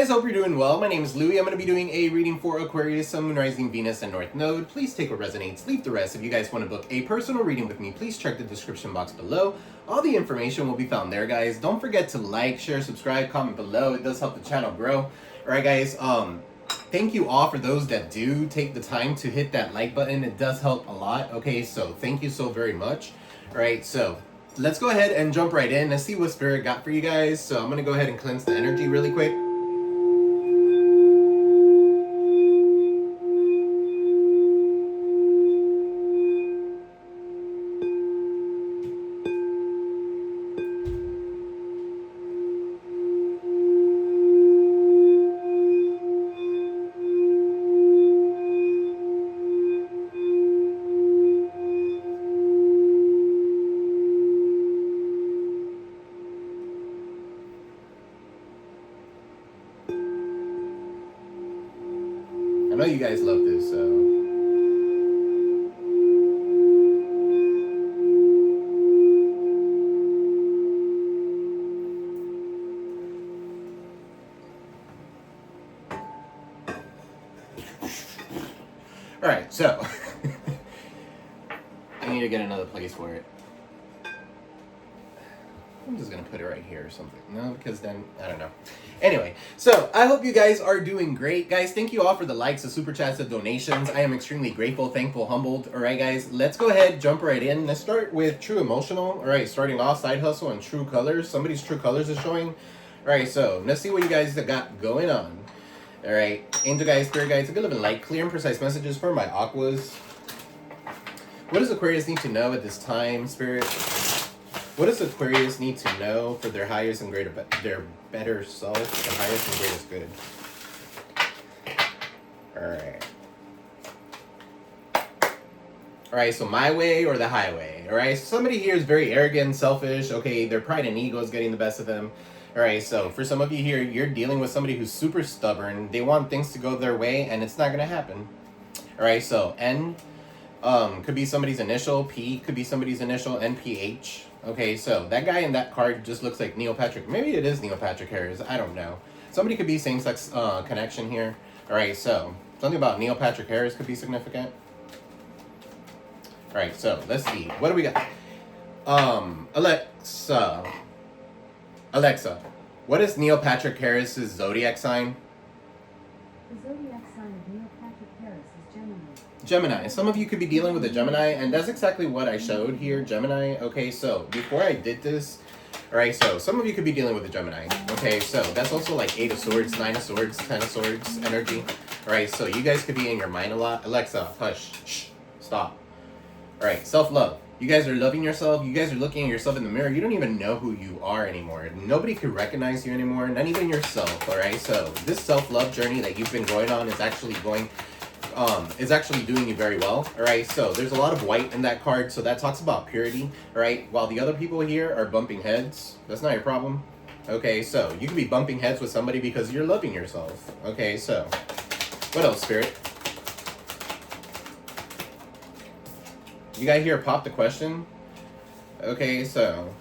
guys, hope you're doing well. My name is Louie. I'm going to be doing a reading for Aquarius, Sun, Moon, Rising, Venus, and North Node. Please take what resonates, leave the rest. If you guys want to book a personal reading with me, please check the description box below. All the information will be found there, guys. Don't forget to like, share, subscribe, comment below. It does help the channel grow. Alright, guys, thank you all for those that do take the time to hit that like button. It does help a lot. Okay, so thank you so very much. Alright, so let's go ahead and jump right in. Let's see what Spirit got for you guys. So I'm going to go ahead and cleanse the energy really quick. I know you guys love this, so. Alright, so. I need to get another place for it. I'm just gonna put it right here or something. No, because then, I don't know. Anyway, so I hope you guys are doing great. Guys, thank you all for the likes, the super chats, the donations. I am extremely grateful, thankful, humbled. Alright, guys, let's go ahead, jump right in. Let's start with true emotional. Alright, starting off, side hustle and true colors. Somebody's true colors is showing. Alright, so let's see what you guys got going on. Alright, angel guys, spirit guides, a good living light, clear and precise messages for my aquas. What does Aquarius need to know at this time, Spirit? What does Aquarius need to know for their highest and greater, their better self, the highest and greatest good? Alright. Alright, so my way or the highway? Alright, so somebody here is very arrogant, selfish. Okay, their pride and ego is getting the best of them. Alright, so for some of you here, you're dealing with somebody who's super stubborn. They want things to go their way, and it's not going to happen. Alright, so N could be somebody's initial. P could be somebody's initial. NPH. Okay, so that guy in that card just looks like Neil Patrick. Maybe it is Neil Patrick Harris. I don't know. Somebody could be same-sex connection here. Alright, so something about Neil Patrick Harris could be significant. Alright, so let's see. What do we got? Alexa, what is Neil Patrick Harris's zodiac sign? The zodiac sign of Neil Patrick Harris is Gemini. Gemini. Some of you could be dealing with a Gemini, and that's exactly what I showed here, Gemini. Okay, so before I did this, alright, so some of you could be dealing with a Gemini. Okay, so that's also like 8 of Swords, 9 of Swords, 10 of Swords energy. Alright, so you guys could be in your mind a lot. Alexa, hush, shh, stop. Alright, self-love. You guys are loving yourself. You guys are looking at yourself in the mirror. You don't even know who you are anymore. Nobody could recognize you anymore, not even yourself, alright? So this self-love journey that you've been going on is actually doing you very well. Alright, so there's a lot of white in that card, so that talks about purity. Alright, while the other people here are bumping heads, that's not your problem. Okay, so you could be bumping heads with somebody because you're loving yourself. Okay, so what else, Spirit? You guys here pop the question? Okay, so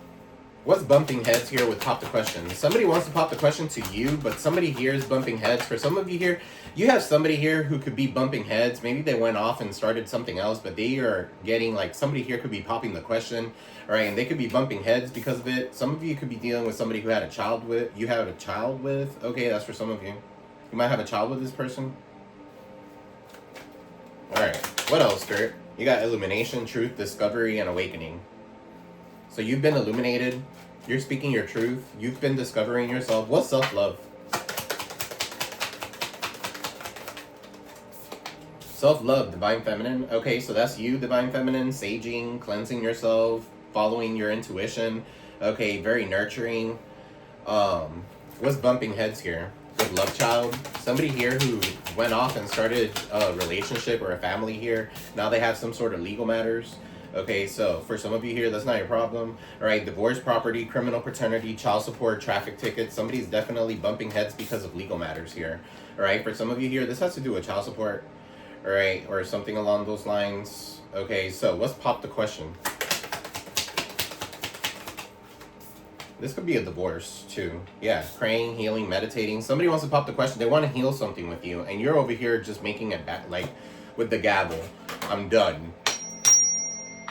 what's bumping heads here with pop the question? Somebody wants to pop the question to you, but somebody here is bumping heads. For some of you here, you have somebody here who could be bumping heads. Maybe they went off and started something else, but they are getting, like, somebody here could be popping the question, all right, and they could be bumping heads because of it. Some of you could be dealing with somebody who had a child with, okay, that's for some of you. You might have a child with this person. All right, what else, Spirit? You got illumination, truth, discovery, and awakening. So you've been illuminated. You're speaking your truth. You've been discovering yourself. What's self-love? Self-love, divine feminine. Okay, so that's you, divine feminine, saging, cleansing yourself, following your intuition. Okay, very nurturing. What's bumping heads here? Good love child. Somebody here who went off and started a relationship or a family here. Now they have some sort of legal matters. Okay, so for some of you here, that's not your problem. All right, divorce, property, criminal paternity, child support, traffic tickets. Somebody's definitely bumping heads because of legal matters here. All right, for some of you here, this has to do with child support. All right, or something along those lines. Okay, so let's pop the question. This could be a divorce too. Yeah, praying, healing, meditating. Somebody wants to pop the question. They want to heal something with you, and you're over here just making it back, like with the gavel. I'm done.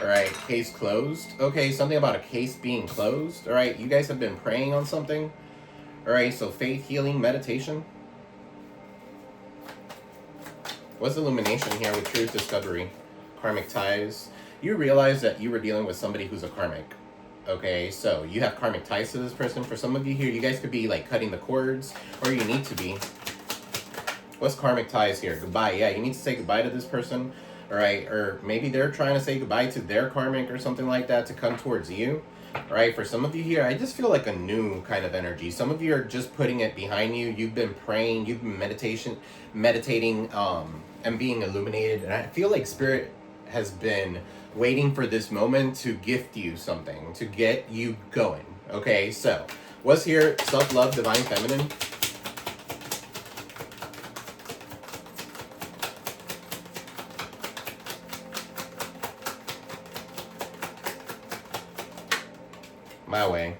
All right, case closed. Okay, something about a case being closed. All right, you guys have been praying on something. All right, so faith, healing, meditation. What's illumination here with truth discovery? Karmic ties. You realize that you were dealing with somebody who's a karmic. Okay, so you have karmic ties to this person. For some of you here, you guys could be like cutting the cords, or you need to be. What's karmic ties here? Goodbye. Yeah, you need to say goodbye to this person. All right, or maybe they're trying to say goodbye to their karmic or something like that to come towards you. All right, for some of you here, I just feel like a new kind of energy. Some of you are just putting it behind you. You've been praying, you've been meditating, and being illuminated. And I feel like Spirit has been waiting for this moment to gift you something, to get you going. Okay, so what's here? Self-love, divine feminine. My way.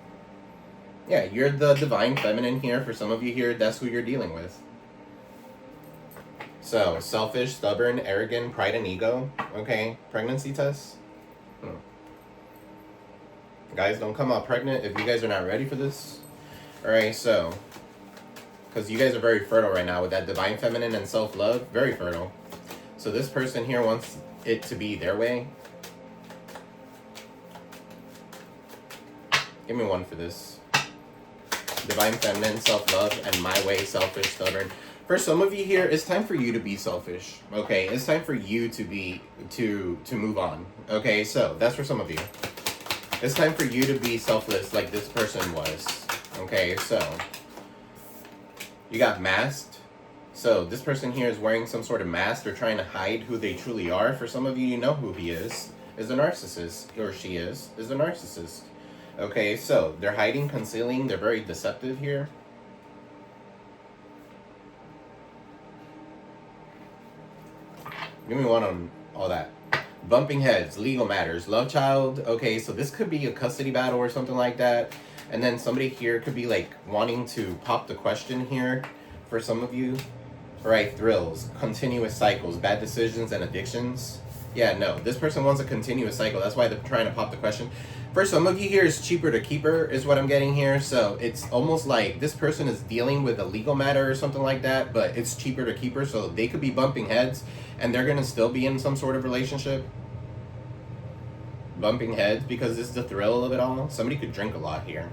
Yeah, you're the divine feminine here. For some of you here, that's who you're dealing with. So, selfish, stubborn, arrogant, pride and ego. Okay, pregnancy test. Guys, don't come out pregnant if you guys are not ready for this. Alright, so, because you guys are very fertile right now with that divine feminine and self-love. Very fertile. So this person here wants it to be their way. Give me one for this. Divine feminine, self-love, and my way, selfish, stubborn. For some of you here, it's time for you to be selfish. Okay, it's time for you to be to move on. Okay, so that's for some of you. It's time for you to be selfless like this person was. Okay, so you got masked. So this person here is wearing some sort of mask. They're trying to hide who they truly are. For some of you, you know who he is a narcissist, or she is a narcissist. Okay, so they're hiding, concealing. They're very deceptive here. Give me one on all that. Bumping heads, legal matters, love child. Okay, so this could be a custody battle or something like that. And then somebody here could be like wanting to pop the question here for some of you. All right, thrills, continuous cycles, bad decisions, and addictions. Yeah, no, this person wants a continuous cycle. That's why they're trying to pop the question. For some of you here, it's cheaper to keep her is what I'm getting here. So it's almost like this person is dealing with a legal matter or something like that, but it's cheaper to keep her. So they could be bumping heads and they're going to still be in some sort of relationship. Bumping heads because it's the thrill of it all. Somebody could drink a lot here.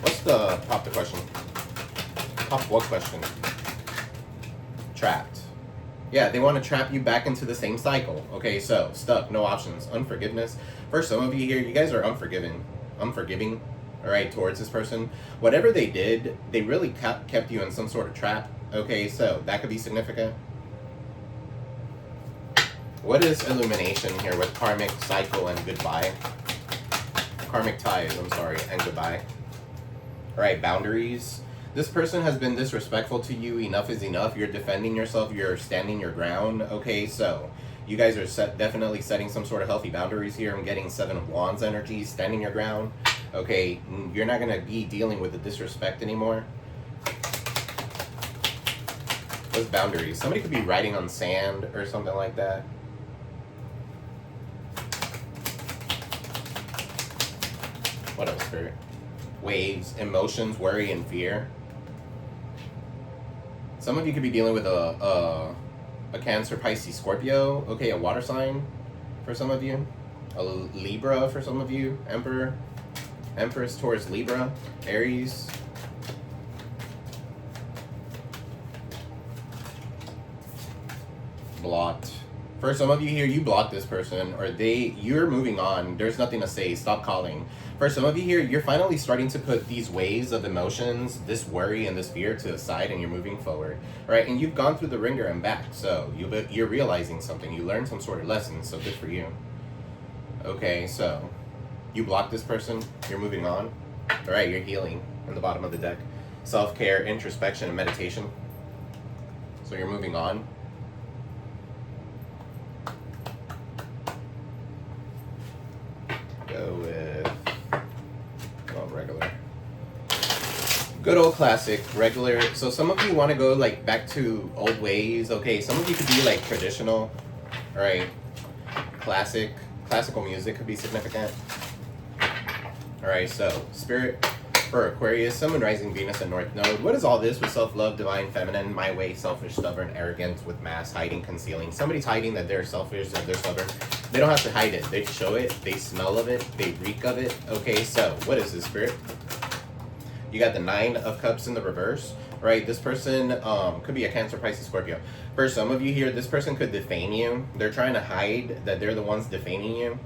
What's the pop the question? Pop what question? Trapped. Yeah, they want to trap you back into the same cycle. Okay, so stuck, no options, unforgiveness. For some of you here, you guys are unforgiving, all right, towards this person. Whatever they did, they really kept you in some sort of trap. Okay, so that could be significant. What is illumination here with karmic cycle and goodbye? Karmic ties, I'm sorry, and goodbye. All right, boundaries. This person has been disrespectful to you. Enough is enough. You're defending yourself. You're standing your ground. Okay, so you guys are definitely setting some sort of healthy boundaries here. I'm getting 7 of Wands energy, standing your ground. Okay, you're not going to be dealing with the disrespect anymore. What's boundaries? Somebody could be riding on sand or something like that. What else, Spirit? Waves, emotions, worry, and fear. Some of you could be dealing with a Cancer, Pisces, Scorpio. Okay, a water sign for some of you. A Libra for some of you. Emperor. Empress towards Libra. Aries. Blocked. For some of you here, you blocked this person, or you're moving on. There's nothing to say. Stop calling. For some of you here, you're finally starting to put these waves of emotions, this worry and this fear to the side, and you're moving forward, right? And you've gone through the ringer and back, so you're realizing something. You learned some sort of lesson, so good for you. Okay, so you blocked this person. You're moving on. All right, you're healing in the bottom of the deck. Self-care, introspection, and meditation. So you're moving on. Good old classic, regular. So some of you want to go like back to old ways. Okay, some of you could be like traditional, all right? Classical music could be significant. All right, so Spirit for Aquarius, Sun, Moon, Rising, Venus, and North Node. What is all this with self-love, divine, feminine, my way, selfish, stubborn, arrogant, with mask, hiding, concealing? Somebody's hiding that they're selfish, that they're stubborn. They don't have to hide it. They show it. They smell of it. They reek of it. Okay, so what is this, Spirit? You got the 9 of Cups in the reverse, right? This person could be a Cancer, Pisces, Scorpio. For some of you here, this person could defame you. They're trying to hide that they're the ones defaming you.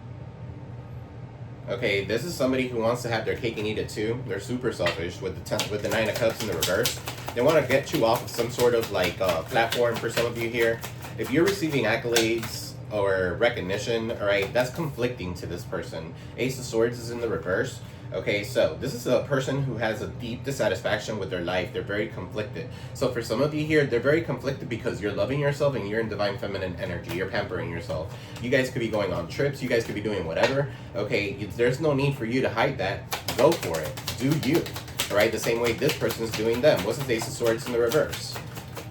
Okay, this is somebody who wants to have their cake and eat it too. They're super selfish with the 9 of Cups in the reverse. They want to get you off of some sort of like platform. For some of you here, if you're receiving accolades or recognition, all right, that's conflicting to this person. Ace of Swords is in the reverse. Okay, so this is a person who has a deep dissatisfaction with their life. They're very conflicted. So for some of you here, they're very conflicted because you're loving yourself and you're in divine feminine energy. You're pampering yourself. You guys could be going on trips. You guys could be doing whatever. Okay, there's no need for you to hide that. Go for it. Do you. All right, the same way this person's doing them. What's this Ace of Swords in the reverse?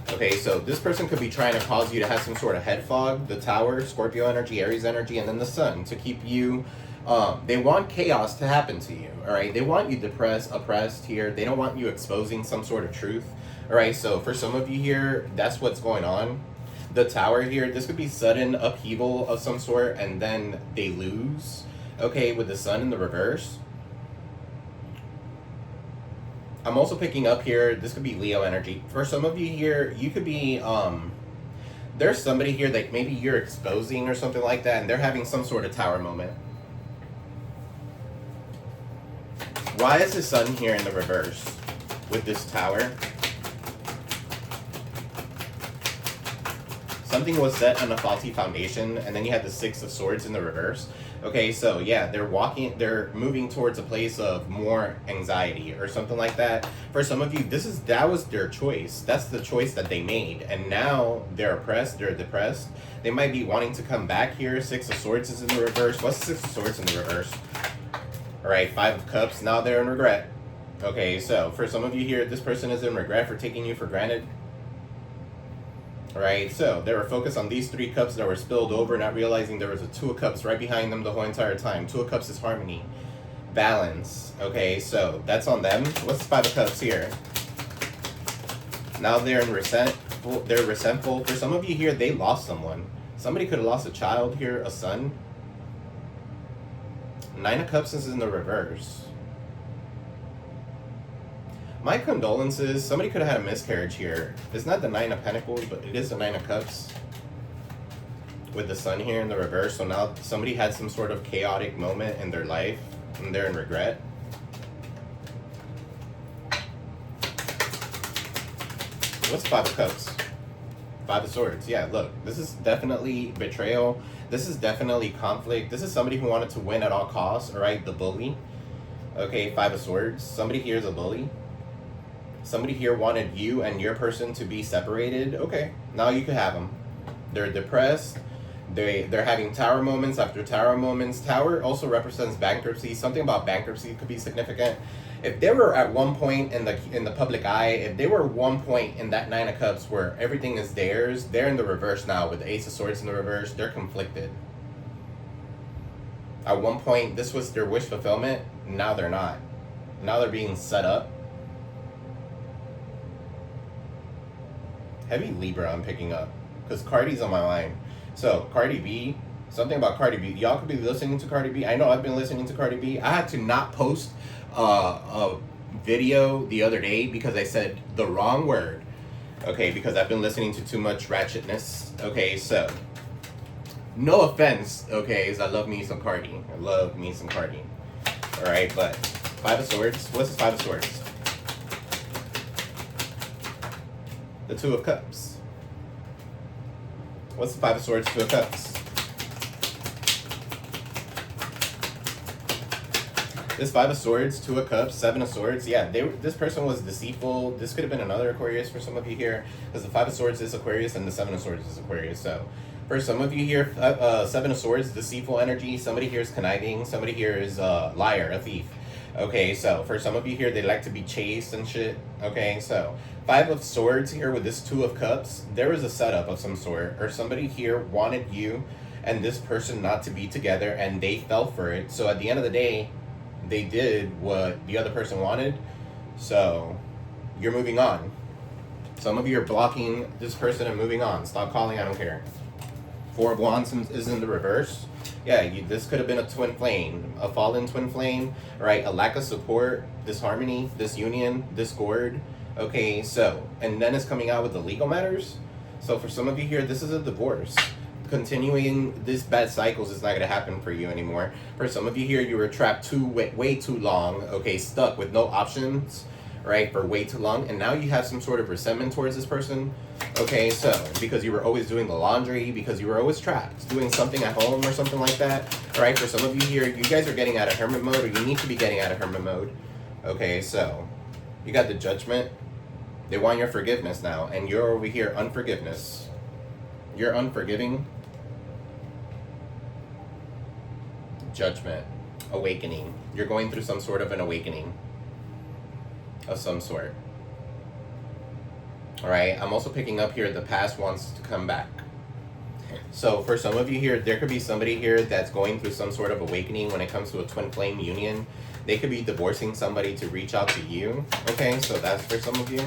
Okay, so this person could be trying to cause you to have some sort of head fog. The Tower, Scorpio energy, Aries energy, and then the Sun to keep you... they want chaos to happen to you, all right? They want you depressed, oppressed here. They don't want you exposing some sort of truth, all right? So for some of you here, that's what's going on. The Tower here, this could be sudden upheaval of some sort, and then they lose, okay, with the Sun in the reverse. I'm also picking up here, this could be Leo energy. For some of you here, you could be, there's somebody here that maybe you're exposing or something like that, and they're having some sort of Tower moment. Why is the Sun here in the reverse with this Tower? Something was set on a faulty foundation, and then you had the 6 of Swords in the reverse. Okay, so yeah, they're moving towards a place of more anxiety or something like that. For some of you, that was their choice. That's the choice that they made, and now they're oppressed, they're depressed. They might be wanting to come back here. 6 of Swords is in the reverse. What's the 6 of Swords in the reverse? All right, 5 of Cups, now they're in regret. Okay, so for some of you here, this person is in regret for taking you for granted. All right, so they were focused on these 3 cups that were spilled over, not realizing there was a 2 of Cups right behind them the whole entire time. 2 of Cups is harmony, balance. Okay, so that's on them. What's the 5 of Cups here? Now they're in resentful. They're resentful. For some of you here, they lost someone. Somebody could have lost a child here, a son. 9 of Cups is in the reverse. My condolences. Somebody could have had a miscarriage here. It's not the 9 of Pentacles, but it is the 9 of Cups. With the Sun here in the reverse. So now somebody had some sort of chaotic moment in their life, and they're in regret. What's 5 of Cups? 5 of Swords. Yeah, look. This is definitely betrayal. This is definitely conflict. This is somebody who wanted to win at all costs, all right? The bully. Okay, 5 of Swords. Somebody here is a bully. Somebody here wanted you and your person to be separated. Okay, now you could have them. They're depressed. They're having Tower moments after Tower moments. Tower also represents bankruptcy. Something about bankruptcy could be significant. If they were at one point in the public eye, if they were one point in that 9 of Cups where everything is theirs, they're in the reverse now with the Ace of Swords in the reverse. They're conflicted. At one point, this was their wish fulfillment. Now they're not. Now they're being set up. Heavy Libra I'm picking up because Cardi's on my mind. So Cardi B, something about Cardi B. Y'all could be listening to Cardi B. I know I've been listening to Cardi B. I had to not post a video the other day because I said the wrong word. Okay, because I've been listening to too much ratchetness. Okay, so no offense. Okay, is I love me some Cardi. I love me some Cardi. All right, but 5 of Swords. What's the 5 of Swords? The 2 of Cups. What's the 5 of Swords, 2 of Cups? This 5 of Swords, 2 of Cups, 7 of Swords. Yeah, this person was deceitful. This could have been another Aquarius for some of you here, because the 5 of Swords is Aquarius and the 7 of Swords is Aquarius. So for some of you here, 7 of Swords, deceitful energy. Somebody here is conniving. Somebody here is a liar, a thief. Okay, so for some of you here, they like to be chased and shit. Okay, so 5 of Swords here with this 2 of Cups. There was a setup of some sort, or somebody here wanted you and this person not to be together, and they fell for it. So at the end of the day, they did what the other person wanted. So you're moving on. Some of you are blocking this person and moving on. Stop calling, I don't care. 4 of Wands is in the reverse. Yeah, this could have been a twin flame, a fallen twin flame, right? A lack of support, disharmony, disunion, discord. Okay, so, and then it's coming out with the legal matters. So for some of you here, this is a divorce. Continuing this bad cycles is not going to happen for you anymore. For some of you here, you were trapped way too long, okay, stuck with no options, right, for way too long, and now you have some sort of resentment towards this person. Okay, so because you were always doing the laundry, because you were always trapped doing something at home or something like that. All right, for some of you here, you guys are getting out of hermit mode, or you need to be getting out of hermit mode. Okay, so you got the Judgment. They want your forgiveness now, and you're over here unforgiveness. You're unforgiving. Judgment. Awakening. You're going through some sort of an awakening of some sort. Alright, I'm also picking up here the past wants to come back. So for some of you here, there could be somebody here that's going through some sort of awakening when it comes to a twin flame union. They could be divorcing somebody to reach out to you. Okay, so that's for some of you.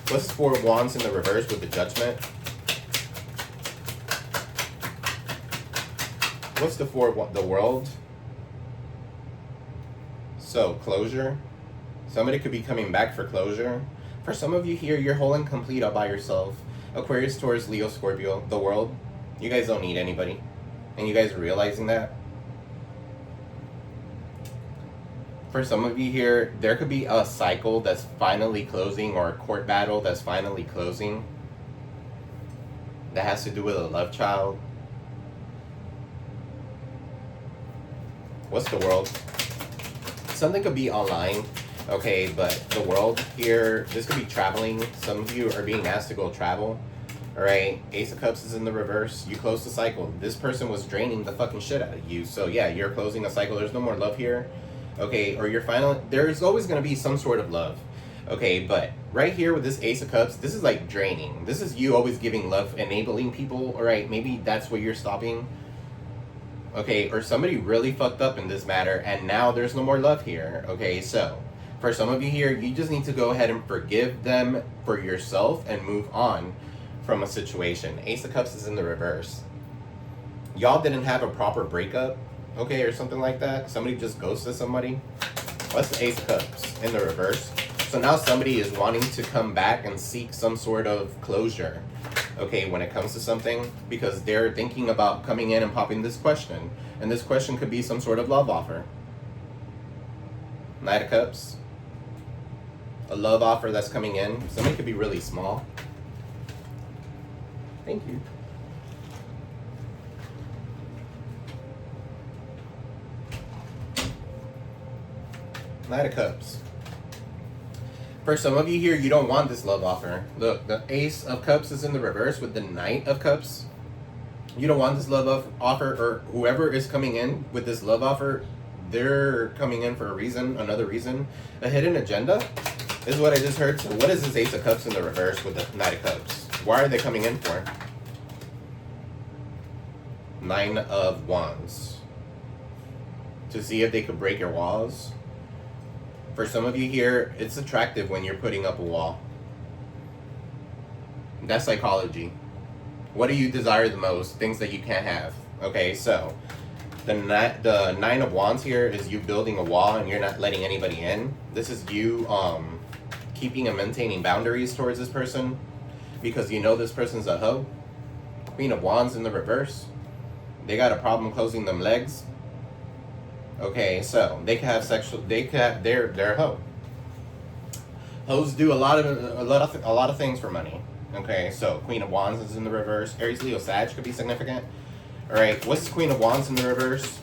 What's 4 of Wands in the reverse with the Judgment? What's the 4 of the World? So, closure. Somebody could be coming back for closure. For some of you here, you're whole and complete all by yourself. Aquarius, Taurus, Leo, Scorpio, the World. You guys don't need anybody. And you guys are realizing that. For some of you here, there could be a cycle that's finally closing, or a court battle that's finally closing. That has to do with a love child. What's the World? Something could be online. Okay, but the World here, this could be traveling. Some of you are being asked to go travel. Alright, Ace of Cups is in the reverse. You close the cycle. This person was draining the fucking shit out of you. So yeah, you're closing a cycle. There's no more love here. Okay, or you're finally, there's always going to be some sort of love. Okay, but right here with this Ace of Cups, this is like draining. This is you always giving love, enabling people. Alright, maybe that's where you're stopping. Okay, or somebody really fucked up in this matter, and now there's no more love here. Okay, so for some of you here, you just need to go ahead and forgive them for yourself and move on from a situation. Ace of Cups is in the reverse. Y'all didn't have a proper breakup, okay, or something like that. Somebody just ghosted somebody. What's the Ace of Cups in the reverse? So now somebody is wanting to come back and seek some sort of closure, okay, when it comes to something, because they're thinking about coming in and popping this question. And this question could be some sort of love offer. Knight of Cups. A love offer that's coming in. Somebody could be really small. Thank you. Knight of Cups. For some of you here, you don't want this love offer. Look, the Ace of Cups is in the reverse with the Knight of Cups. You don't want this love offer, or whoever is coming in with this love offer, they're coming in for a reason, another reason. A hidden agenda is what I just heard. So what is this Ace of Cups in the reverse with the Knight of Cups? Why are they coming in for? 9 of Wands. To see if they could break your walls. For some of you here, it's attractive when you're putting up a wall. That's psychology. What do you desire the most? Things that you can't have. Okay, so the 9 of Wands here is you building a wall and you're not letting anybody in. This is you keeping and maintaining boundaries towards this person because you know this person's a hoe. Queen of Wands in the reverse. They got a problem closing them legs. Okay, so they can have they're a hoe. Hoes do a lot of things for money. Okay, so Queen of Wands is in the reverse. Aries, Leo, Sag could be significant. All right, what's Queen of Wands in the reverse?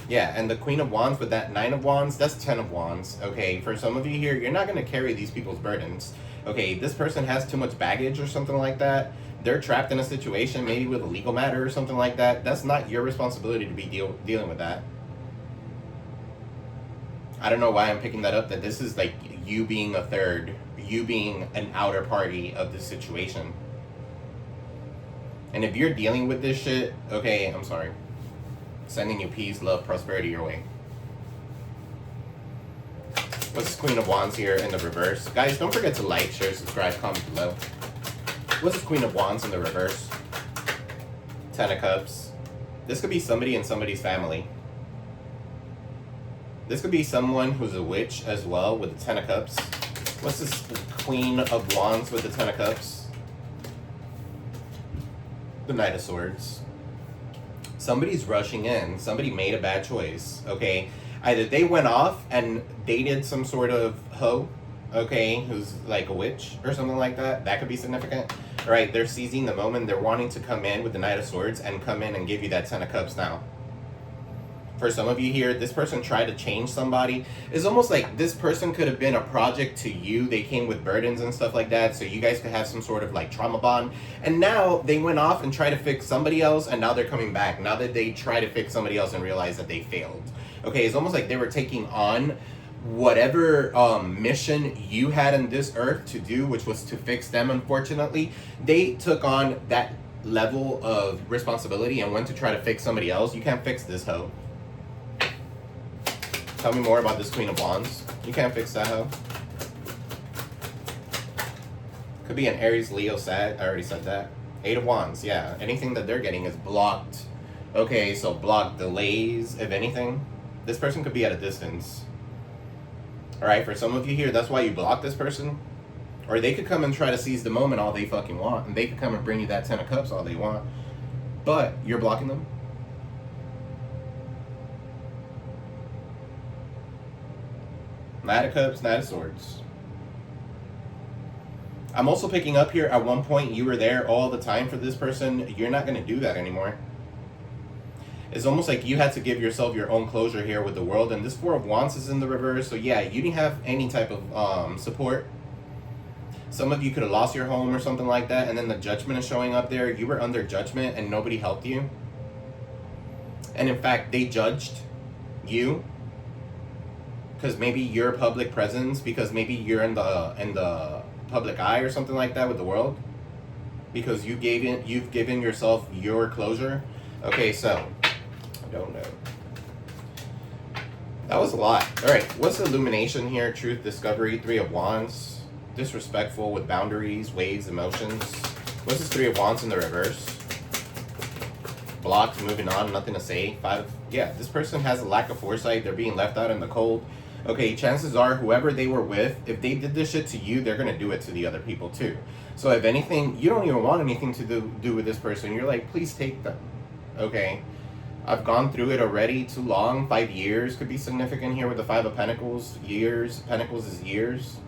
Yeah, and the Queen of Wands with that 9 of Wands, that's 10 of Wands. Okay, for some of you here, you're not going to carry these people's burdens. Okay, this person has too much baggage or something like that. They're trapped in a situation, maybe with a legal matter or something like that. That's not your responsibility to be dealing with that. I don't know why I'm picking that up, that this is like you being a third, you being an outer party of this situation. And if you're dealing with this shit, okay, I'm sorry. Sending you peace, love, prosperity your way. What's this Queen of Wands here in the reverse? Guys, don't forget to like, share, subscribe, comment below. What's this Queen of Wands in the reverse? Ten of Cups. This could be somebody in somebody's family. This could be someone who's a witch as well with the Ten of Cups. What's this Queen of Wands with the Ten of Cups? The Knight of Swords. Somebody's rushing in. Somebody made a bad choice, okay? Either they went off and dated some sort of hoe, okay, who's like a witch or something like that. That could be significant. All right, they're seizing the moment. They're wanting to come in with the Knight of Swords and come in and give you that Ten of Cups now. For some of you here, this person tried to change somebody. It's almost like this person could have been a project to you. They came with burdens and stuff like that, so you guys could have some sort of like trauma bond. And now they went off and tried to fix somebody else, and now they're coming back. Now that they try to fix somebody else and realize that they failed. Okay, it's almost like they were taking on whatever mission you had on this earth to do, which was to fix them. Unfortunately, they took on that level of responsibility and went to try to fix somebody else. You can't fix this hoe. Tell me more about this Queen of Wands. You can't fix that hoe. Could be an Aries, Leo, Sag. I already said that. Eight of Wands, yeah. Anything that they're getting is blocked. Okay, so blocked, delays, if anything. This person could be at a distance. Alright, for some of you here, that's why you block this person. Or they could come and try to seize the moment all they fucking want. And they could come and bring you that Ten of Cups all they want. But you're blocking them. Knight of Cups, Knight of Swords. I'm also picking up here, at one point you were there all the time for this person. You're not going to do that anymore. It's almost like you had to give yourself your own closure here with the world. And this Four of Wands is in the reverse. So yeah, you didn't have any type of support. Some of you could have lost your home or something like that. And then the Judgment is showing up there. You were under judgment and nobody helped you. And in fact, they judged you. Because maybe your public presence, because maybe you're in the public eye or something like that with the world, because you've given yourself your closure. Okay, so I don't know. That was a lot. All right, what's the illumination here? Truth, discovery, Three of Wands, disrespectful with boundaries, waves, emotions. What's this Three of Wands in the reverse? Blocked, moving on, nothing to say. Yeah, this person has a lack of foresight. They're being left out in the cold. Okay, chances are whoever they were with, if they did this shit to you, they're going to do it to the other people too. So if anything, you don't even want anything to do with this person. You're like, please take them. Okay, I've gone through it already too long. 5 years could be significant here with the Five of Pentacles. Years, Pentacles is years.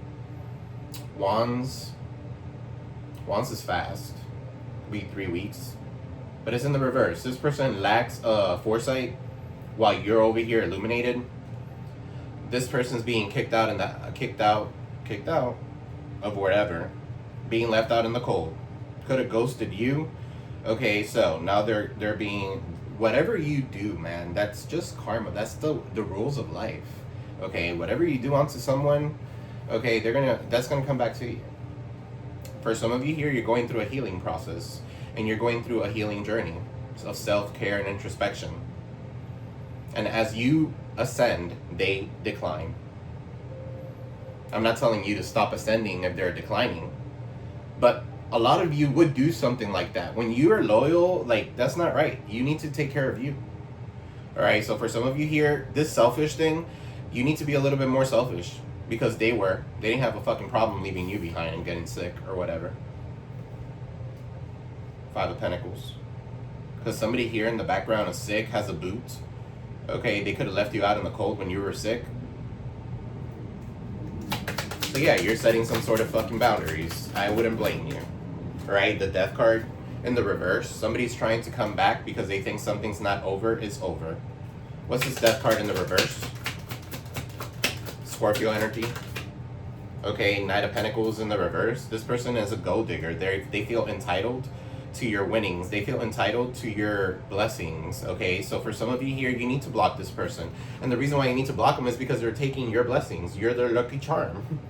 Wands is fast. Could be 3 weeks. But it's in the reverse. This person lacks foresight while you're over here illuminated. This person's being kicked out of wherever, being left out in the cold. Could have ghosted you. Okay, so now they're being, whatever you do, man, that's just karma. That's the rules of life. Okay, whatever you do onto someone, okay, that's gonna come back to you. For some of you here, you're going through a healing process, and you're going through a healing journey of self-care and introspection. And as you ascend, they decline. I'm not telling you to stop ascending if they're declining, but a lot of you would do something like that. When you are loyal, like, that's not right. You need to take care of you. All right, so for some of you here, this selfish thing, you need to be a little bit more selfish, because they didn't have a fucking problem leaving you behind and getting sick or whatever. Five of Pentacles. Because somebody here in the background is sick, has a boot. Okay, they could have left you out in the cold when you were sick. So yeah, you're setting some sort of fucking boundaries. I wouldn't blame you. Right? The Death card in the reverse. Somebody's trying to come back because they think something's not over. It's over. What's this Death card in the reverse? Scorpio energy. Okay, Knight of Pentacles in the reverse. This person is a gold digger. They feel entitled. to your winnings. They feel entitled to your blessings, okay? So for some of you here, you need to block this person. And the reason why you need to block them is because they're taking your blessings. You're their lucky charm.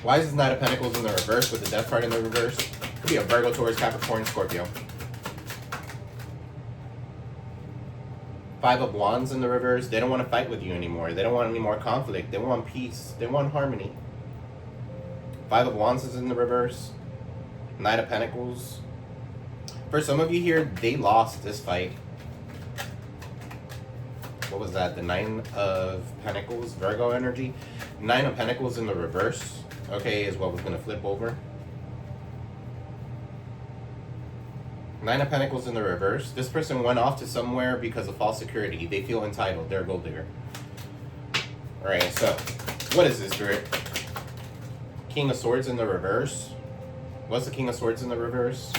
Why is this Knight of Pentacles in the reverse with the Death card in the reverse? Could be a Virgo, Taurus, Capricorn, Scorpio. Five of Wands in the reverse. They don't want to fight with you anymore. They don't want any more conflict. They want peace. They want harmony. Five of Wands is in the reverse. Knight of Pentacles. For some of you here, they lost this fight. What was that? The Nine of Pentacles, Virgo energy. Nine of Pentacles in the reverse, okay, is what was going to flip over. Nine of Pentacles in the reverse. This person went off to somewhere because of false security. They feel entitled. They're a gold digger. Alright, so, what is this, Spirit? King of Swords in the reverse. What's the King of Swords in the reverse?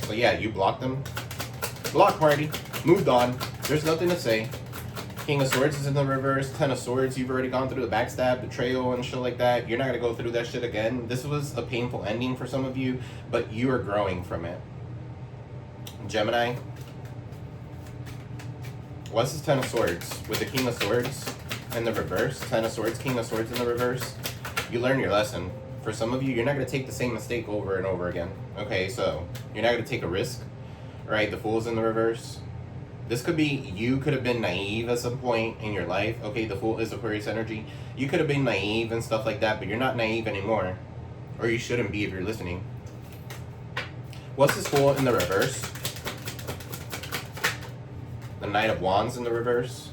So yeah, you blocked them. Block party. Moved on. There's nothing to say. King of Swords is in the reverse. Ten of Swords, you've already gone through the backstab, betrayal, and shit like that. You're not going to go through that shit again. This was a painful ending for some of you, but you are growing from it. Gemini. What's this Ten of Swords? With the King of Swords in the reverse. Ten of Swords, King of Swords in the reverse. You learn your lesson. For some of you, you're not going to take the same mistake over and over again. Okay, so you're not going to take a risk. Right? The Fool's in the reverse. This could be, you could have been naive at some point in your life. Okay, the Fool is Aquarius energy. You could have been naive and stuff like that, but you're not naive anymore. Or you shouldn't be if you're listening. What's this Fool in the reverse? The Knight of Wands in the reverse.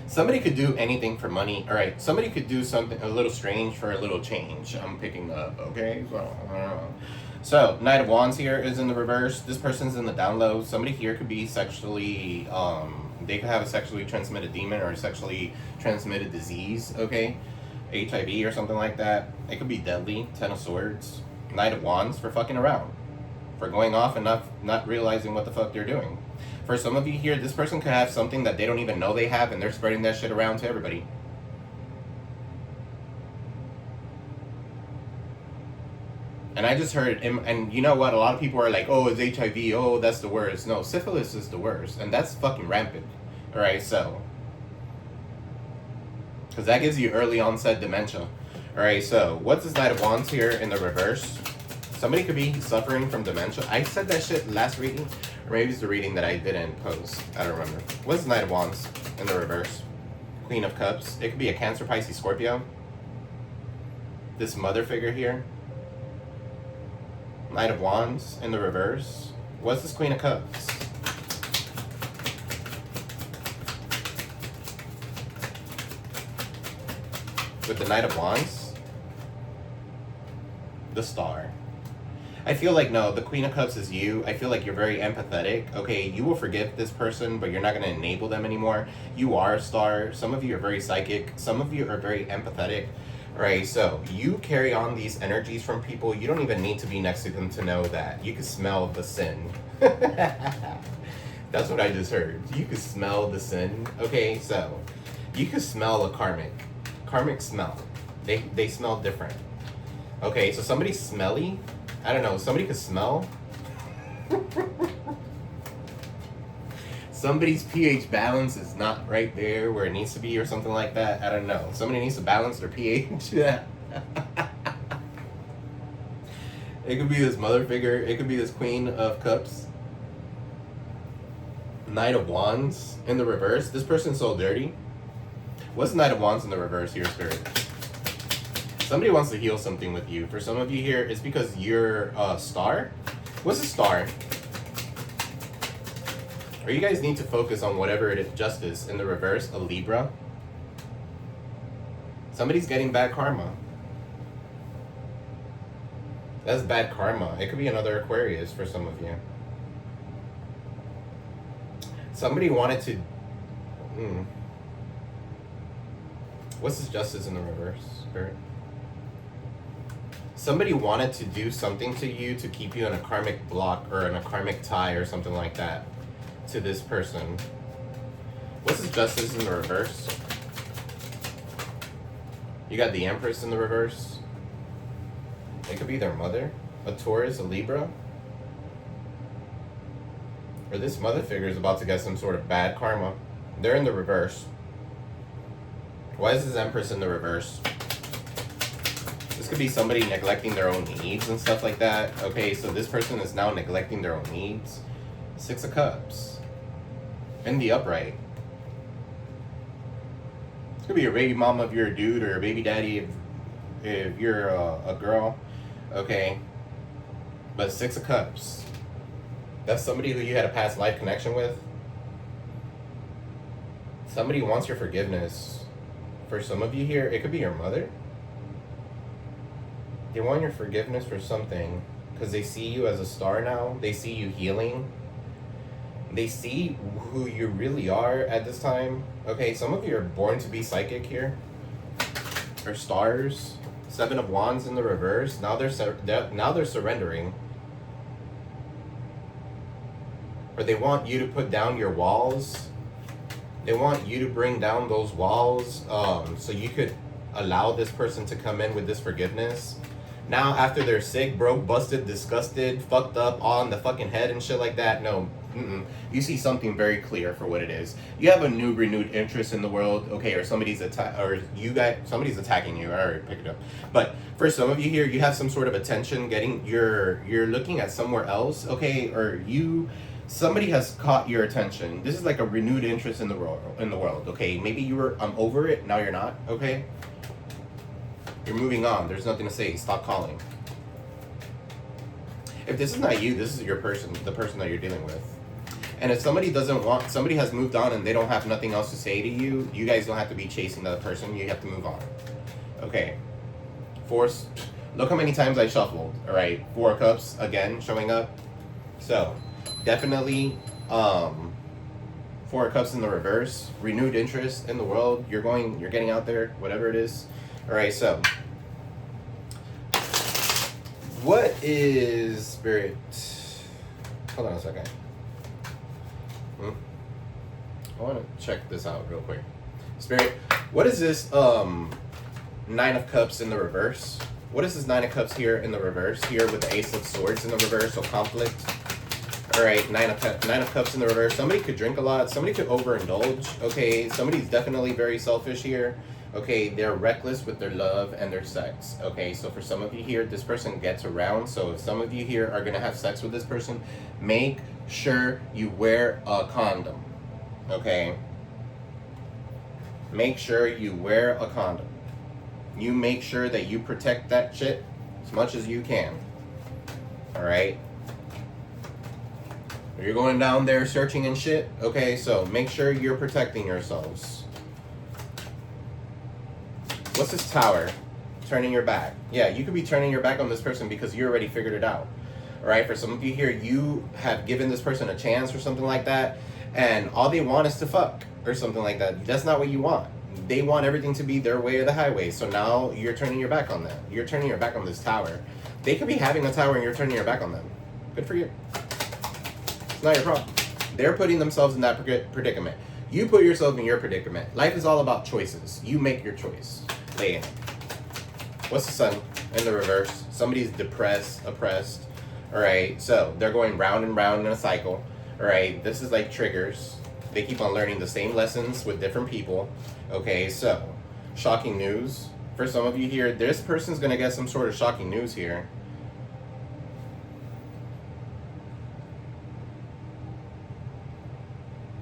Somebody could do anything for money. All right, somebody could do something a little strange for a little change. I'm picking up, okay? So, Knight of Wands here is in the reverse. This person's in the down low. Somebody here could be sexually, they could have a sexually transmitted demon or a sexually transmitted disease, okay? HIV or something like that. It could be deadly. Ten of Swords. Knight of Wands for fucking around. For going off and not realizing what the fuck they're doing. For some of you here, this person could have something that they don't even know they have, and they're spreading that shit around to everybody. And I just heard, and you know what? A lot of people are like, oh, it's HIV. Oh, that's the worst. No, syphilis is the worst. And that's fucking rampant. Alright, so. Because that gives you early onset dementia. Alright, so. What's this Knight of Wands here in the reverse? Somebody could be suffering from dementia. I said that shit last reading. Or maybe it's the reading that I didn't post. I don't remember. What's Knight of Wands in the reverse? Queen of Cups. It could be a Cancer, Pisces, Scorpio. This mother figure here. Knight of Wands in the reverse. What's this Queen of Cups? With the Knight of Wands. The Star. I feel like, no, the Queen of Cups is you. I feel like you're very empathetic. Okay, you will forgive this person, but you're not going to enable them anymore. You are a star. Some of you are very psychic. Some of you are very empathetic. Right, so you carry on these energies from people. You don't even need to be next to them to know that. You can smell the sin. That's what I just heard. You can smell the sin. Okay, so you can smell a karmic. Karmic smell. They smell different. Okay, so somebody's smelly. I don't know, somebody could smell. Somebody's pH balance is not right there where it needs to be or something like that. I don't know. Somebody needs to balance their pH. Yeah. It could be this mother figure. It could be this Queen of Cups. Knight of Wands in the reverse. This person's so dirty. What's the Knight of Wands in the reverse here, Spirit? Somebody wants to heal something with you. For some of you here, it's because you're a star. What's a star? Or you guys need to focus on whatever it is. Justice in the reverse, a Libra. Somebody's getting bad karma. That's bad karma. It could be another Aquarius for some of you. Somebody wanted to... What's this Justice in the reverse, Spirit? Somebody wanted to do something to you to keep you in a karmic block or in a karmic tie or something like that to this person. What's this Justice in the reverse? You got the Empress in the reverse. It could be their mother, a Taurus, a Libra. Or this mother figure is about to get some sort of bad karma. They're in the reverse. Why is this Empress in the reverse? This could be somebody neglecting their own needs and stuff like that. Okay, so this person is now neglecting their own needs. Six of Cups. In the upright. This could be a baby mama if you're a dude, or a baby daddy if you're a girl. Okay. But Six of Cups. That's somebody who you had a past life connection with. Somebody wants your forgiveness. For some of you here, it could be your mother. They want your forgiveness for something because they see you as a star now. They see you healing. They see who you really are at this time. Okay, some of you are born to be psychic here. Or stars. Seven of Wands in the reverse. Now they're surrendering. Or they want you to put down your walls. They want you to bring down those walls so you could allow this person to come in with this forgiveness. Now, after they're sick, broke, busted, disgusted, fucked up, on the fucking head and shit like that, no. You see something very clear for what it is. You have a new renewed interest in the world, okay, or somebody's attacking you. I already picked it up. But for some of you here, you have some sort of attention you're looking at somewhere else, okay, or somebody has caught your attention. This is like a renewed interest in the world, okay? Maybe you were over it, now you're not, okay? You're moving on. There's nothing to say. Stop calling. If this is not you, this is your person, the person that you're dealing with. And if somebody has moved on and they don't have nothing else to say to you, you guys don't have to be chasing that person. You have to move on. Okay. Look how many times I shuffled. All right. Four of Cups again showing up. So definitely Four of Cups in the reverse. Renewed interest in the world. You're getting out there, whatever it is. All right, so what is Spirit? Hold on a second. I want to check this out real quick. Spirit, what is this Nine of Cups in the reverse? What is this Nine of Cups here in the reverse? Here with the Ace of Swords in the reverse, so conflict. All right, Nine of Cups in the reverse. Somebody could drink a lot. Somebody could overindulge. Okay, somebody's definitely very selfish here. Okay, they're reckless with their love and their sex. Okay, so for some of you here, this person gets around. So if some of you here are going to have sex with this person, make sure you wear a condom. Okay? Make sure you wear a condom. You make sure that you protect that shit as much as you can. Alright? You're going down there searching and shit. Okay, so make sure you're protecting yourselves. What's this Tower? Turning your back. Yeah, you could be turning your back on this person because you already figured it out. Alright, for some of you here, you have given this person a chance or something like that, and all they want is to fuck or something like that. That's not what you want. They want everything to be their way or the highway. So now you're turning your back on them. You're turning your back on this Tower. They could be having a tower and you're turning your back on them. Good for you. It's not your problem. They're putting themselves in that predicament. You put yourself in your predicament. Life is all about choices. You make your choice. Lay in it. What's the Sun in the reverse? Somebody's depressed, oppressed. Alright, so they're going round and round in a cycle. Alright, this is like triggers. They keep on learning the same lessons with different people. Okay, so shocking news. For some of you here, this person's going to get some sort of shocking news here.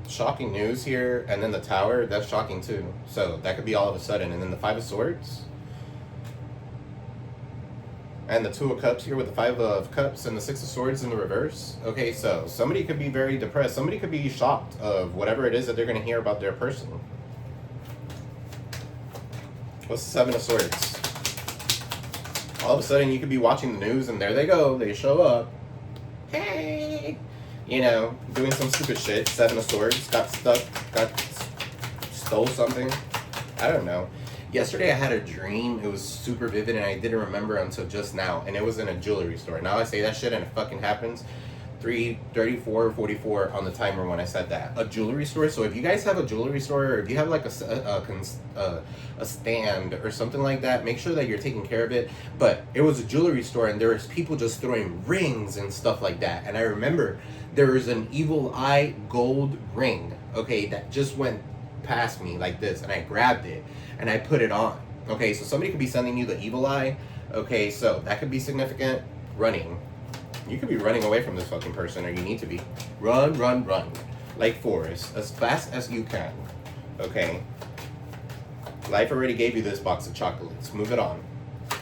Shocking news here, and then the Tower, that's shocking too. So that could be all of a sudden. And then the Five of Swords. And the Two of Cups here with the Five of Cups and the Six of Swords in the reverse. Okay, so somebody could be very depressed. Somebody could be shocked of whatever it is that they're going to hear about their person. What's the Seven of Swords? All of a sudden you could be watching the news and there they go. They show up. Hey! You know, doing some stupid shit. Seven of Swords. Stole something. I don't know. Yesterday I had a dream. It was super vivid and I didn't remember until just now. And it was in a jewelry store. Now I say that shit and it fucking happens. 3:34, 44 on the timer when I said that. A jewelry store. So if you guys have a jewelry store, or if you have like a stand or something like that, make sure that you're taking care of it. But it was a jewelry store, and there was people just throwing rings and stuff like that. And I remember there was an evil eye gold ring, okay, that just went past me like this, and I grabbed it and I put it on. Okay, so somebody could be sending you the evil eye. Okay, so that could be significant. Running. You could be running away from this fucking person, or you need to be. Run, run, run. Like Forrest, as fast as you can. Okay? Life already gave you this box of chocolates. Move it on.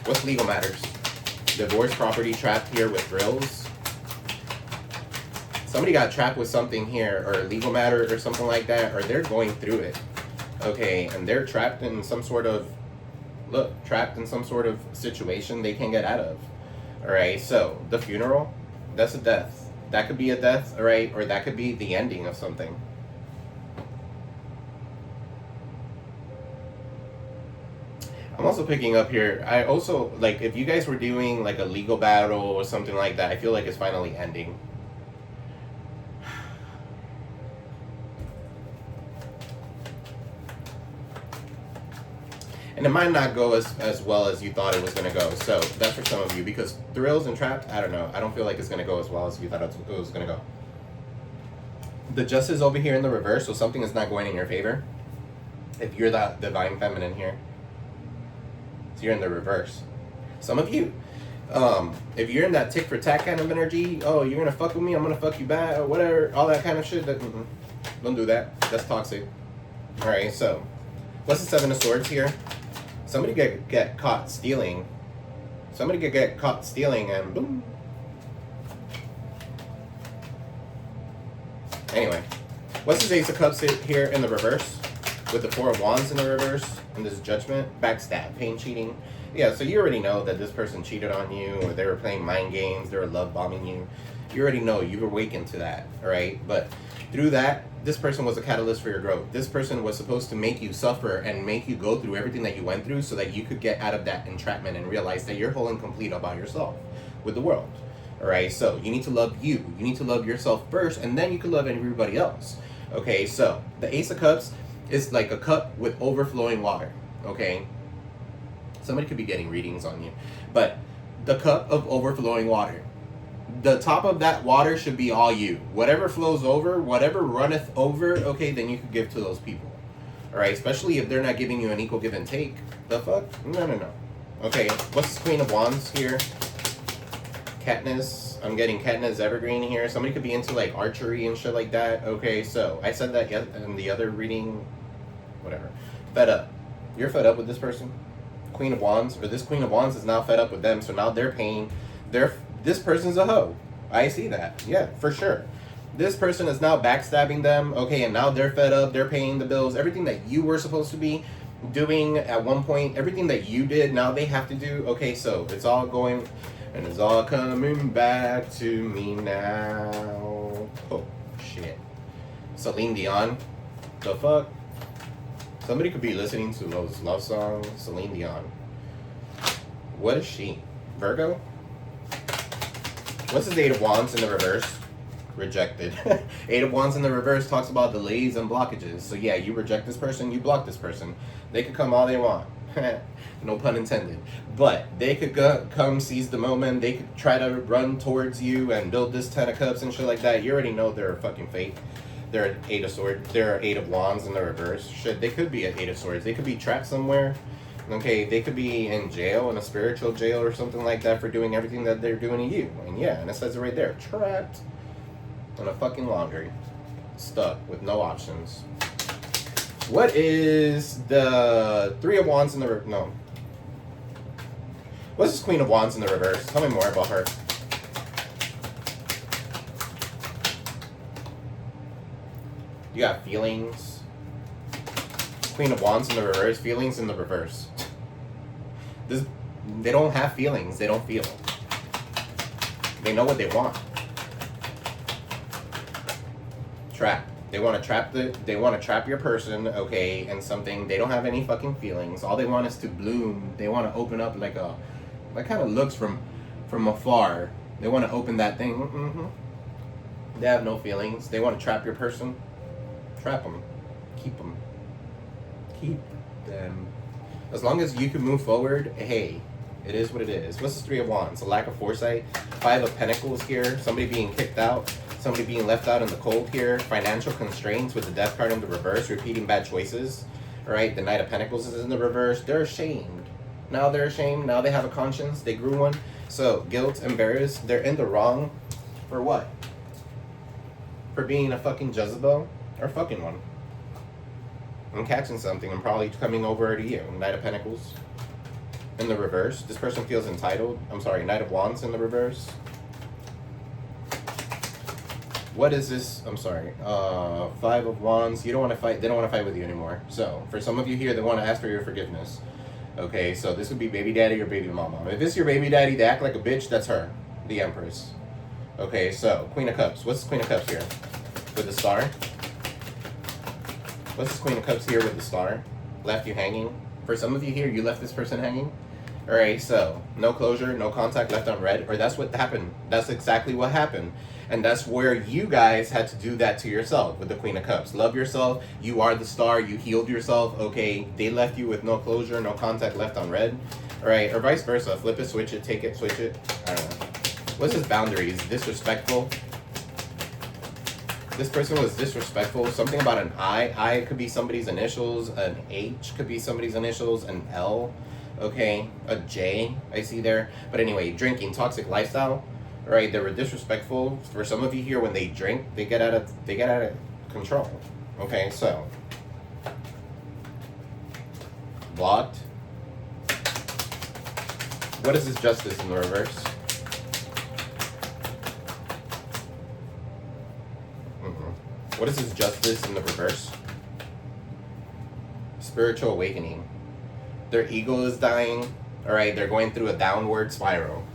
What's legal matters? Divorce, property, trapped here with thrills. Somebody got trapped with something here, or legal matter, or something like that, or they're going through it. Okay, and they're trapped in some sort of, trapped in some sort of situation they can't get out of. Alright, so, the funeral, that's a death. That could be a death, alright, or that could be the ending of something. I'm also picking up here, I also, like, if you guys were doing, like, a legal battle or something like that, I feel like it's finally ending. And it might not go as well as you thought it was going to go. So that's for some of you. Because thrills and trapped, I don't know. I don't feel like it's going to go as well as you thought it was going to go. The justice over here in the reverse. So something is not going in your favor. If you're the divine feminine here. So you're in the reverse. Some of you, if you're in that tick for tack kind of energy. Oh, you're going to fuck with me. I'm going to fuck you back. Or whatever. All that kind of shit. Don't do that. That's toxic. Alright, so. What's the Seven of Swords here? Somebody get caught stealing. Somebody could get caught stealing and boom. Anyway, what's this Ace of Cups here in the reverse? With the Four of Wands in the reverse. And this Judgment. Backstab. Pain, cheating. Yeah, so you already know that this person cheated on you. Or they were playing mind games. They were love bombing you. You already know. You've awakened to that. Alright? But through that, this person was a catalyst for your growth. This person was supposed to make you suffer and make you go through everything that you went through so that you could get out of that entrapment and realize that you're whole and complete about yourself with the world. Alright, so you need to love you. You need to love yourself first, and then you can love everybody else. Okay, so the Ace of Cups is like a cup with overflowing water. Okay? Somebody could be getting readings on you. But the cup of overflowing water. The top of that water should be all you. Whatever flows over, whatever runneth over, okay, then you could give to those people. Alright, especially if they're not giving you an equal give and take. The fuck? No. Okay, what's this Queen of Wands here? Katniss. I'm getting Katniss Evergreen here. Somebody could be into like archery and shit like that. Okay, so I said that in the other reading. Whatever. Fed up. You're fed up with this person? Queen of Wands. Or this Queen of Wands is now fed up with them, so now they're paying. This person's a hoe. I see that. Yeah, for sure. This person is now backstabbing them. Okay, and now they're fed up. They're paying the bills. Everything that you were supposed to be doing at one point, everything that you did, now they have to do. Okay, so it's all going, and it's all coming back to me now. Oh, shit. Celine Dion. The fuck? Somebody could be listening to those love songs. Celine Dion. What is she? Virgo? What's this Eight of Wands in the reverse? Rejected. Eight of Wands in the reverse talks about delays and blockages. So yeah, you reject this person, you block this person. They could come all they want. No pun intended. But they could come seize the moment. They could try to run towards you and build this Ten of Cups and shit like that. You already know they're a fucking fake. They're an Eight of Swords. They're an Eight of Wands in the reverse. Shit, they could be an Eight of Swords. They could be trapped somewhere. Okay, they could be in jail, in a spiritual jail or something like that for doing everything that they're doing to you. And yeah, and it says it right there. Trapped in a fucking laundry. Stuck with no options. What is the Three of Wands in the... No. What's this Queen of Wands in the reverse? Tell me more about her. You got feelings. Queen of Wands in the reverse. Feelings in the reverse. They don't have feelings. They don't feel. They know what they want. Trap. They want to trap they want to trap your person, okay, and something. They don't have any fucking feelings. All they want is to bloom. They want to open up like a, that kind of looks from afar. They want to open that thing. They have no feelings. They want to trap your person. Trap them. Keep them. Keep them. As long as you can move forward, hey, it is what it is. What's the Three of Wands? A lack of foresight. Five of Pentacles here. Somebody being kicked out. Somebody being left out in the cold here. Financial constraints with the Death card in the reverse. Repeating bad choices. All right, the Knight of Pentacles is in the reverse. They're ashamed. Now they're ashamed. Now they have a conscience. They grew one. So, guilt, embarrassed. They're in the wrong. For what? For being a fucking Jezebel? Or fucking one. I'm catching something. I'm probably coming over to you. Knight of Pentacles in the reverse. This person feels entitled. I'm sorry, Knight of Wands in the reverse. What is this? I'm sorry. Five of Wands. You don't want to fight. They don't want to fight with you anymore. So, for some of you here, they want to ask for your forgiveness. Okay, so this would be baby daddy or baby mama. If it's your baby daddy, they act like a bitch, that's her. The Empress. Okay, so, Queen of Cups. What's the Queen of Cups here? With the star? What's this Queen of Cups here with the star? Left you hanging. For some of you here, you left this person hanging. Alright, so, no closure, no contact, left on red. Or that's what happened. That's exactly what happened. And that's where you guys had to do that to yourself with the Queen of Cups. Love yourself. You are the star. You healed yourself. Okay, they left you with no closure, no contact, left on red. Alright, or vice versa. Flip it, switch it, take it, switch it. I don't know. What's his boundaries? Disrespectful. This person was disrespectful. Something about an I. I could be somebody's initials. An H could be somebody's initials. An L. Okay. A J I see there. But anyway, drinking, toxic lifestyle. Right? They were disrespectful. For some of you here, when they drink, they get out of control. Okay, so blocked. What is this justice in the reverse? What is this justice in the reverse? Spiritual awakening. Their ego is dying. Alright, they're going through a downward spiral.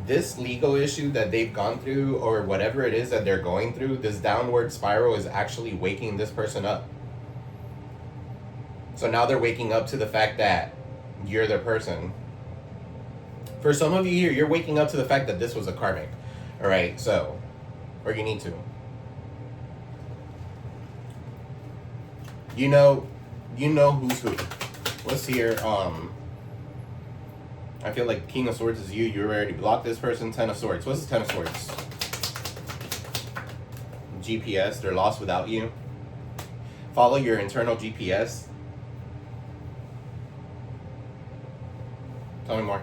This legal issue that they've gone through, or whatever it is that they're going through, this downward spiral is actually waking this person up. So now they're waking up to the fact that you're their person. For some of you here, you're waking up to the fact that this was a karmic. Alright, so, or you need to. You know who's who. What's here? I feel like King of Swords is you. You already blocked this person. 10 of Swords. What's this 10 of Swords? GPS. They're lost without you. Follow your internal GPS. Tell me more.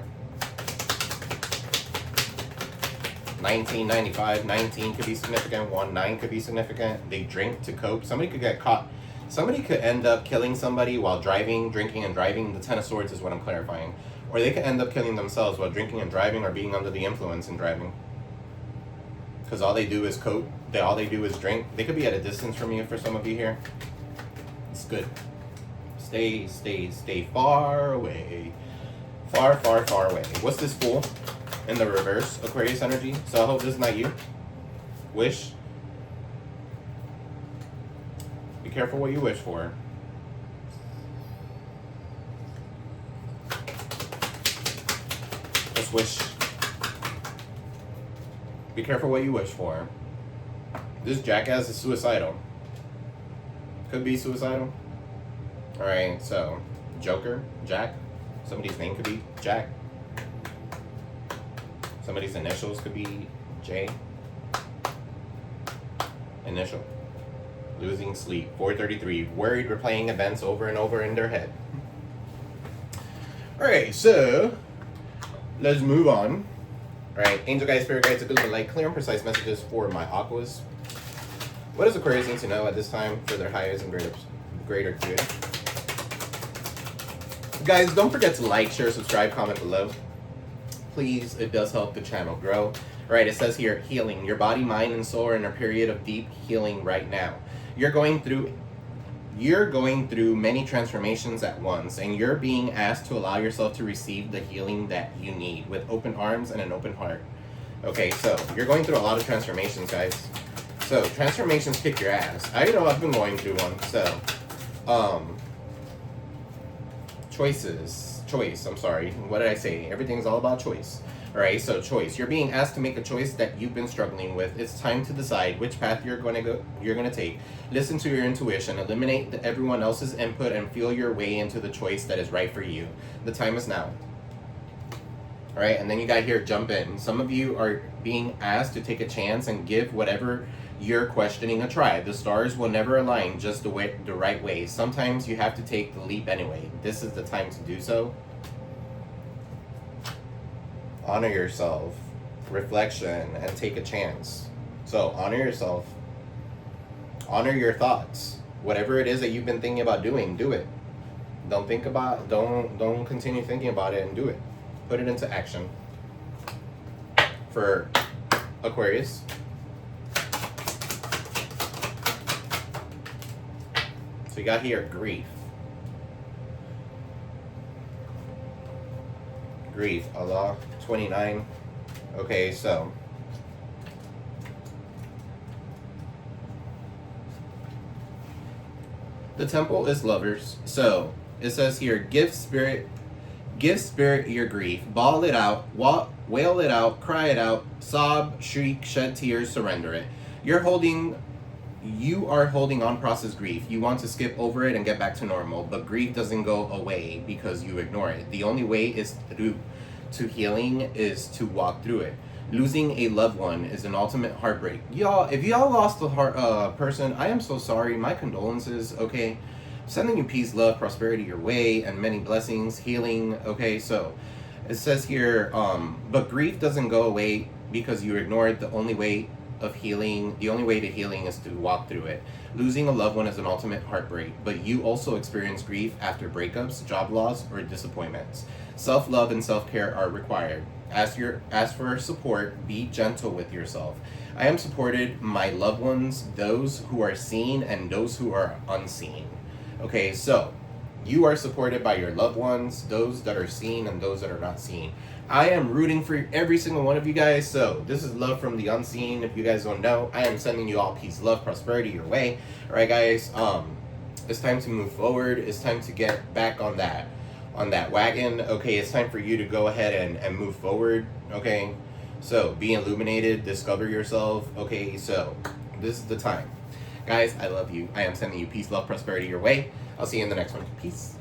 1995. 19 could be significant. 19 could be significant. They drink to cope. Somebody could get caught. Somebody could end up killing somebody while driving, drinking, and driving. The 10 of Swords is what I'm clarifying. Or they could end up killing themselves while drinking and driving, or being under the influence and driving. Because all they do is cope. All they do is drink. They could be at a distance from you for some of you here. It's good. Stay far away. Far, far, far away. What's this Fool in the reverse? Aquarius energy. So I hope this is not you. Wish. Be careful what you wish for. Let's wish. Be careful what you wish for. This jackass is suicidal. Could be suicidal. Alright, so Joker, Jack. Somebody's name could be Jack. Somebody's initials could be J. Initial. Losing sleep. 4:33. Worried, replaying events over and over in their head. Alright, so let's move on. Alright, angel guides, spirit guides, ability light, clear and precise messages for my aquas. What does Aquarius need to know at this time for their highest and greater good? Guys, don't forget to like, share, subscribe, comment below. Please, it does help the channel grow. Alright, it says here, healing. Your body, mind, and soul are in a period of deep healing right now. You're going through many transformations at once, and you're being asked to allow yourself to receive the healing that you need with open arms and an open heart. Okay, so you're going through a lot of transformations, guys. So transformations kick your ass. I know I've been going through one. So choice. I'm sorry. What did I say? Everything's all about choice. All right, so choice. You're being asked to make a choice that you've been struggling with. It's time to decide which path you're going to take. Listen to your intuition, eliminate everyone else's input, and feel your way into the choice that is right for you. The time is now. All right, and then you got here, jump in. Some of you are being asked to take a chance and give whatever you're questioning a try. The stars will never align just the right way. Sometimes you have to take the leap anyway. This is the time to do so. Honor yourself, reflection, and take a chance. So honor yourself, honor your thoughts. Whatever it is that you've been thinking about doing, do it. Don't continue thinking about it, and do it. Put it into action. For Aquarius, so you got here grief. Grief, Allah, 29. Okay, so the temple is lovers. So it says here, give spirit your grief, bawl it out, wail it out, cry it out, sob, shriek, shed tears, surrender it. You are holding on processed grief. You want to skip over it and get back to normal, but grief doesn't go away because you ignore it. The only way is to healing is to walk through it. Losing a loved one is an ultimate heartbreak. Y'all, if y'all lost a person, I am so sorry. My condolences, okay? Sending you peace, love, prosperity your way, and many blessings, healing, okay? So it says here, but grief doesn't go away because you ignore it. The only way to healing is to walk through it. Losing a loved one is an ultimate heartbreak, but you also experience grief after breakups, job loss, or disappointments. Self-love and self-care are required. Ask for support. Be gentle with yourself. I am supported, my loved ones, those who are seen and those who are unseen. Okay, so you are supported by your loved ones, those that are seen and those that are not seen. I am rooting for every single one of you guys. So this is love from the unseen. If you guys don't know, I am sending you all peace, love, prosperity your way. All right, guys. It's time to move forward. It's time to get back on that wagon. Okay, it's time for you to go ahead and move forward. Okay, so be illuminated, discover yourself. Okay, so this is the time. Guys, I love you. I am sending you peace, love, prosperity your way. I'll see you in the next one. Peace.